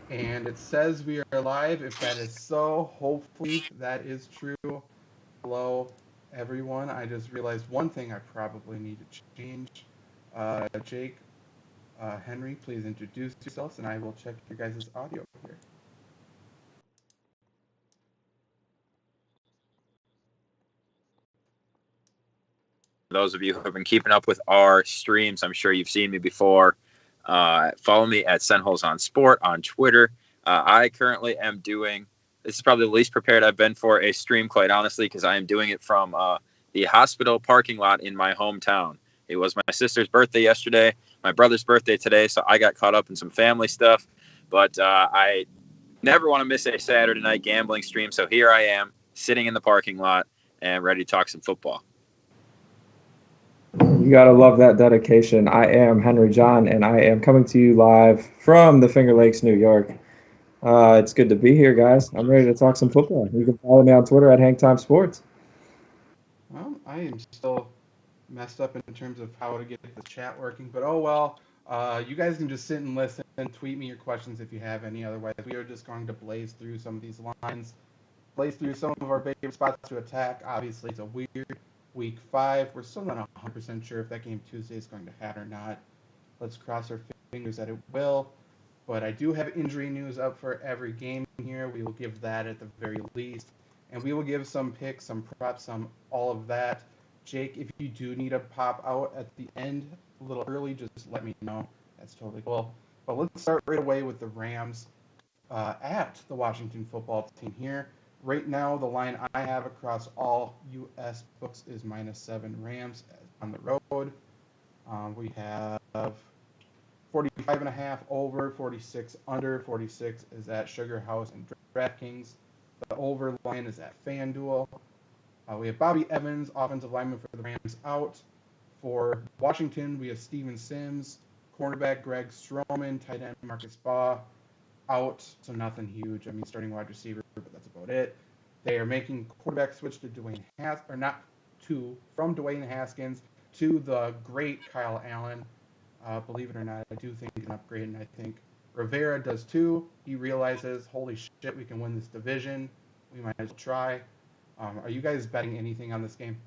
And it says we are live. If that is so, hopefully that is true. Hello, everyone. I just realized one thing I probably need to change. Jake, Henry, please introduce yourselves, and I will check your guys' audio here. Those of you who have been keeping up with our streams, I'm sure you've seen me before. Follow me at Senholes on Sport on Twitter. I currently am doing. This is probably the least prepared I've been for a stream, quite honestly, because I am doing it from the hospital parking lot in my hometown. It was my sister's birthday yesterday, my brother's birthday today, so I got caught up in some family stuff. But I never want to miss a Saturday night gambling stream, so here I am sitting in the parking lot and ready to talk some football. You gotta love that dedication. I am Henry John, and I am coming to you live from the Finger Lakes, New York. It's good to be here, guys. I'm ready to talk some football. You can follow me on Twitter at Hangtime Sports. Well, I am still messed up in terms of how to get the chat working, but oh well. You guys can just sit and listen and tweet me your questions if you have any. Otherwise, we are just going to blaze through some of these lines, blaze through some of our favorite spots to attack. Obviously, it's a weird week 5. We're still not 100% sure if that game Tuesday is going to happen or not. Let's cross our fingers that it will. But I do have injury news up for every game here. We will give that at the very least. And we will give some picks, some props, some all of that. Jake, if you do need to pop out at the end a little early, just let me know. That's totally cool. But let's start right away with the Rams at the Washington football team here. Right now, the line I have across all U.S. books is -7 Rams on the road. We have 45.5 over, 46 under, 46 is at Sugar House and DraftKings. The over line is at FanDuel. We have Bobby Evans, offensive lineman for the Rams, out. For Washington, we have Steven Sims, cornerback Greg Stroman, tight end Marcus Baugh, out. So nothing huge. I mean, starting wide receiver, but that's about it. They are making quarterback switch to Dwayne Haskins, or not to, from Dwayne Haskins to the great Kyle Allen. Believe it or not, I do think he's an upgrade, and I think Rivera does too. He realizes, holy shit, we can win this division. We might as well try. Are you guys betting anything on this game?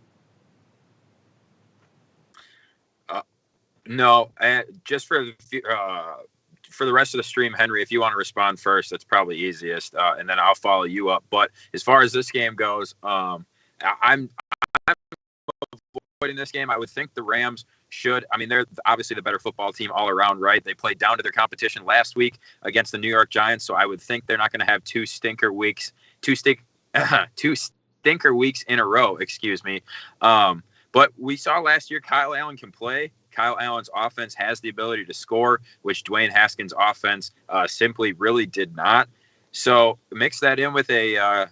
No, just for the rest of the stream, Henry, if you want to respond first, that's probably easiest, and then I'll follow you up. But as far as this game goes, I'm avoiding this game. I would think the Rams should. I mean, they're obviously the better football team all around, right? They played down to their competition last week against the New York Giants, so I would think they're not going to have two stinker weeks in a row. Excuse me. But we saw last year Kyle Allen can play. Kyle Allen's offense has the ability to score, which Dwayne Haskins' offense simply really did not. So mix that in with a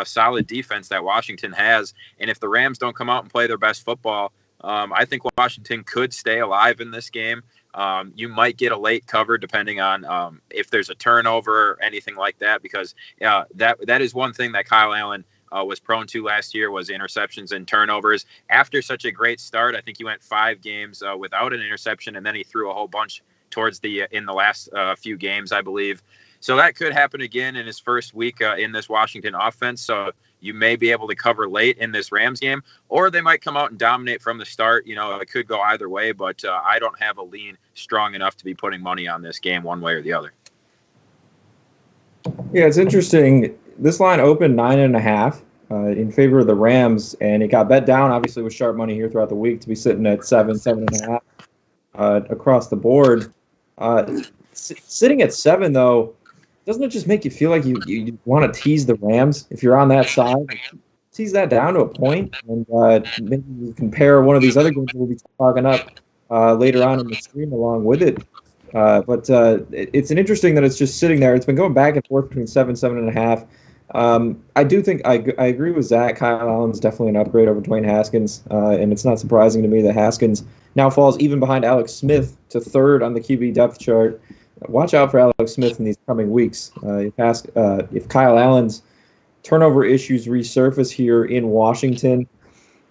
solid defense that Washington has, and if the Rams don't come out and play their best football, I think Washington could stay alive in this game. You might get a late cover depending on if there's a turnover or anything like that, because that is one thing that Kyle Allen was prone to last year, was interceptions and turnovers. After such a great start, I think he went 5 games without an interception, and then he threw a whole bunch towards in the last few games, I believe. So that could happen again in his first week in this Washington offense. So you may be able to cover late in this Rams game, or they might come out and dominate from the start. You know, it could go either way, but I don't have a lean strong enough to be putting money on this game one way or the other. Yeah, it's interesting. This line opened 9.5 in favor of the Rams, and it got bet down, obviously, with sharp money here throughout the week to be sitting at 7.5 across the board. Sitting at 7, though, doesn't it just make you feel like you want to tease the Rams if you're on that side? Tease that down to a point, and maybe you compare one of these other games we'll be talking up later on in the stream along with it. But it's an interesting that it's just sitting there. It's been going back and forth between 7.5. I do think I agree with Zach. Kyle Allen's definitely an upgrade over Dwayne Haskins, and it's not surprising to me that Haskins now falls even behind Alex Smith to 3rd on the QB depth chart. Watch out for Alex Smith in these coming weeks. If Kyle Allen's turnover issues resurface here in Washington,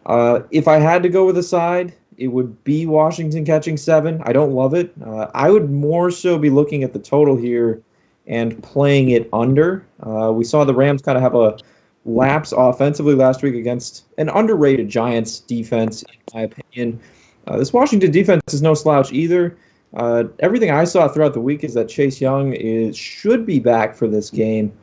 if I had to go with a side, it would be Washington catching 7. I don't love it. I would more so be looking at the total here and playing it under. We saw the Rams kind of have a lapse offensively last week against an underrated Giants defense, in my opinion. This Washington defense is no slouch either. Everything I saw throughout the week is that Chase Young should be back for this game.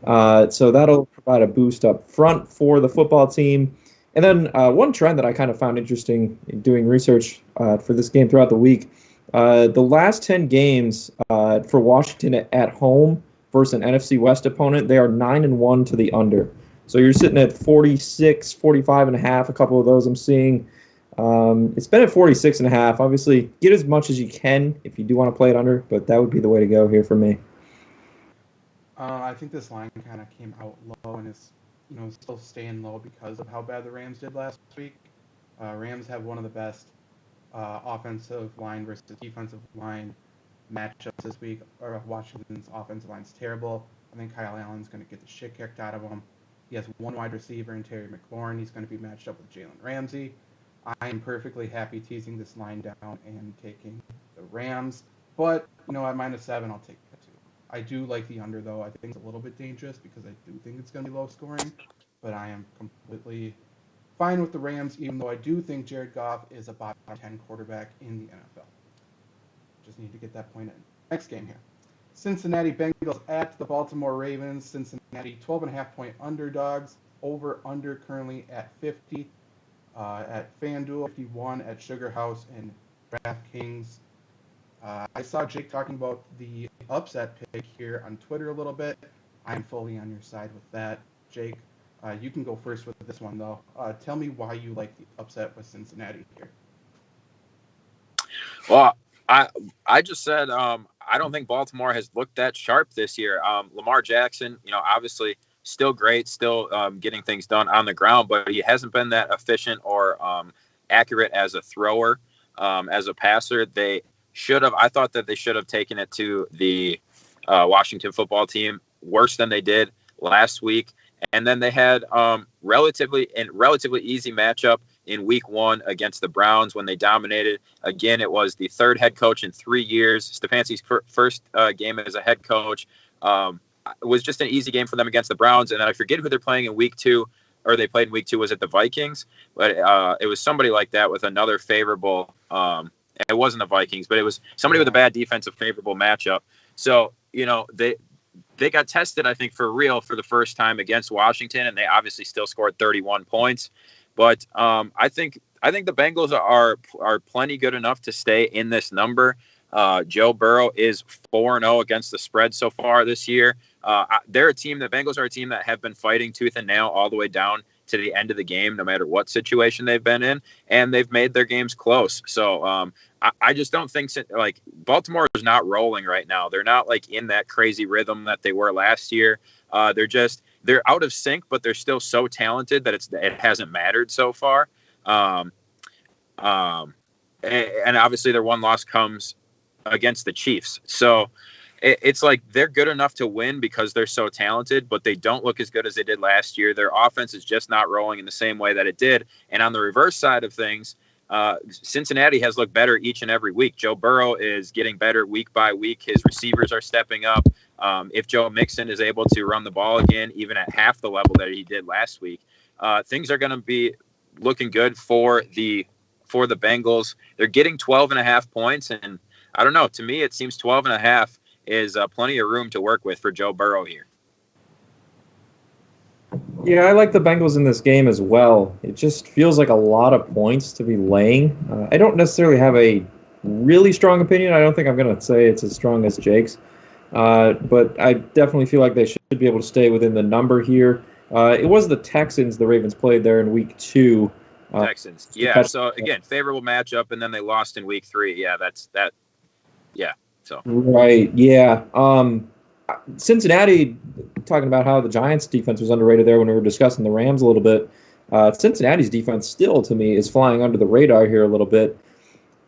So that'll provide a boost up front for the football team. And then one trend that I kind of found interesting in doing research for this game throughout the week, the last 10 games for Washington at home versus an NFC West opponent, they are 9-1 to the under. So you're sitting at 46, 45.5, a couple of those I'm seeing. It's been at 46.5. Obviously, get as much as you can if you do want to play it under, but that would be the way to go here for me. I think this line kind of came out low and is, still staying low because of how bad the Rams did last week. Rams have one of the best offensive line versus defensive line matchups this week. Or Washington's offensive line's terrible. I think Kyle Allen's going to get the shit kicked out of him. He has one wide receiver in Terry McLaurin. He's going to be matched up with Jalen Ramsey. I am perfectly happy teasing this line down and taking the Rams. But, at -7, I'll take that too. I do like the under, though. I think it's a little bit dangerous because I do think it's going to be low scoring. But I am completely fine with the Rams, even though I do think Jared Goff is a bottom 10 quarterback in the NFL. Just need to get that point in. Next game here. Cincinnati Bengals at the Baltimore Ravens. Cincinnati 12.5-point underdogs. Over-under currently at 50. At FanDuel, 51 at Sugar House and DraftKings. I saw Jake talking about the upset pick here on Twitter a little bit. I'm fully on your side with that. Jake, you can go first with this one, though. Tell me why you like the upset with Cincinnati here. Well, I just said I don't think Baltimore has looked that sharp this year. Lamar Jackson, obviously still great, still getting things done on the ground, but he hasn't been that efficient or accurate as a thrower, as a passer. I thought that they should have taken it to the Washington football team worse than they did last week. And then they had relatively easy matchup in week 1 against the Browns when they dominated. Again, it was the third head coach in 3 years. Stefanski's first game as a head coach. It was just an easy game for them against the Browns. And then I forget who they're playing in week 2, or they played in week 2. Was it the Vikings? But it was somebody like that with another favorable. It wasn't the Vikings, but it was somebody with a bad defensive favorable matchup. So, they got tested, I think, for real for the first time against Washington, and they obviously still scored 31 points. But I think the Bengals are plenty good enough to stay in this number. Joe Burrow is 4-0 against the spread so far this year. They're a team. The Bengals are a team that have been fighting tooth and nail all the way down to the end of the game, no matter what situation they've been in, and they've made their games close. So I just don't think Baltimore is not rolling right now. They're not in that crazy rhythm that they were last year. They're out of sync, but they're still so talented that it hasn't mattered so far. And obviously their one loss comes against the Chiefs. So it's like they're good enough to win because they're so talented, but they don't look as good as they did last year. Their offense is just not rolling in the same way that it did. And on the reverse side of things, Cincinnati has looked better each and every week. Joe Burrow is getting better week by week. His receivers are stepping up. If Joe Mixon is able to run the ball again, even at half the level that he did last week, things are going to be looking good for the Bengals. They're getting 12.5 points, and I don't know. To me, it seems 12.5 is plenty of room to work with for Joe Burrow here. Yeah, I like the Bengals in this game as well. It just feels like a lot of points to be laying. I don't necessarily have a really strong opinion. I don't think I'm going to say it's as strong as Jake's. But I definitely feel like they should be able to stay within the number here. It was the Texans the Ravens played there in week 2. Texans. Yeah, so again, favorable matchup, and then they lost in week 3. Yeah, that's that. Yeah, so. Right, yeah. Cincinnati, talking about how the Giants' defense was underrated there when we were discussing the Rams a little bit. Cincinnati's defense still, to me, is flying under the radar here a little bit.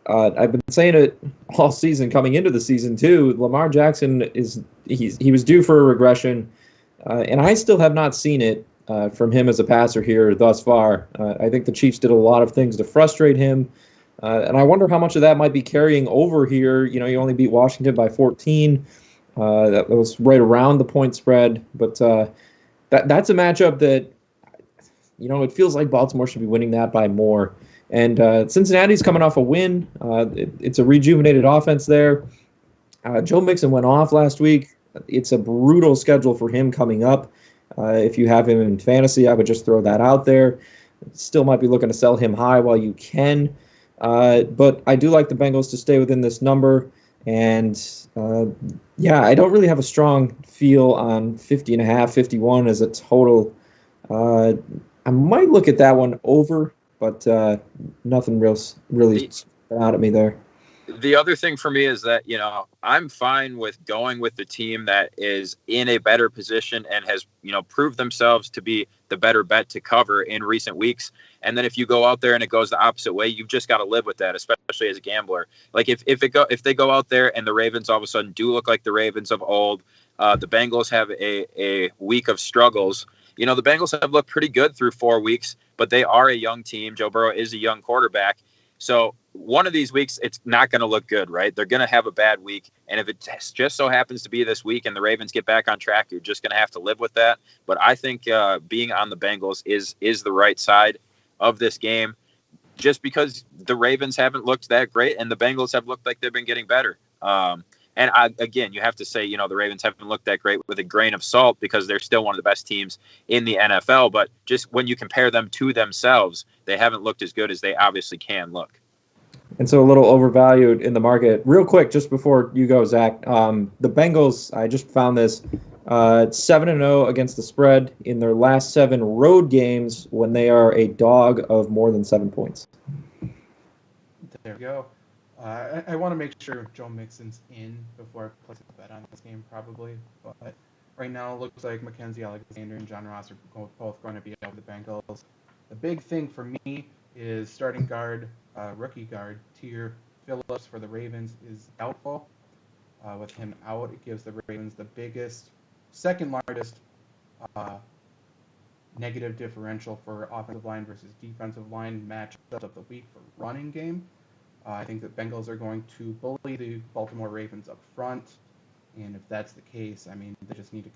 I've been saying it all season, coming into the season too. Lamar Jackson he was due for a regression, and I still have not seen it from him as a passer here thus far. I think the Chiefs did a lot of things to frustrate him, and I wonder how much of that might be carrying over here. You only beat Washington by 14. That was right around the point spread, but that's a matchup that it feels like Baltimore should be winning that by more. And Cincinnati's coming off a win. It's a rejuvenated offense there. Joe Mixon went off last week. It's a brutal schedule for him coming up. If you have him in fantasy, I would just throw that out there. Still might be looking to sell him high while you can. But I do like the Bengals to stay within this number. And I don't really have a strong feel on 50.5, 51 as a total. I might look at that one over, but nothing really stood out at me there. The other thing for me is that, I'm fine with going with the team that is in a better position and has, proved themselves to be the better bet to cover in recent weeks. And then if you go out there and it goes the opposite way, you've just got to live with that, especially as a gambler. Like if they go out there and the Ravens all of a sudden do look like the Ravens of old, the Bengals have a week of struggles. The Bengals have looked pretty good through 4 weeks, but they are a young team. Joe Burrow is a young quarterback. So one of these weeks, it's not going to look good, right? They're going to have a bad week. And if it just so happens to be this week and the Ravens get back on track, you're just going to have to live with that. But I think being on the Bengals is the right side of this game, just because the Ravens haven't looked that great and the Bengals have looked like they've been getting better. Again, you have to say, the Ravens haven't looked that great with a grain of salt because they're still one of the best teams in the NFL. But just when you compare them to themselves, they haven't looked as good as they obviously can look. And so a little overvalued in the market. Real quick, just before you go, Zach, the Bengals, I just found this, 7-0 against the spread in their last 7 road games when they are a dog of more than 7 points. There we go. I want to make sure Joe Mixon's in before I place a bet on this game, probably. But right now, it looks like Mackenzie Alexander and John Ross are both going to be out of the Bengals. The big thing for me is starting guard, rookie guard, Tier Phillips for the Ravens is doubtful. With him out, it gives the Ravens the second largest negative differential for offensive line versus defensive line matchup of the week for running game. I think that Bengals are going to bully the Baltimore Ravens up front, and if that's the case, they just need to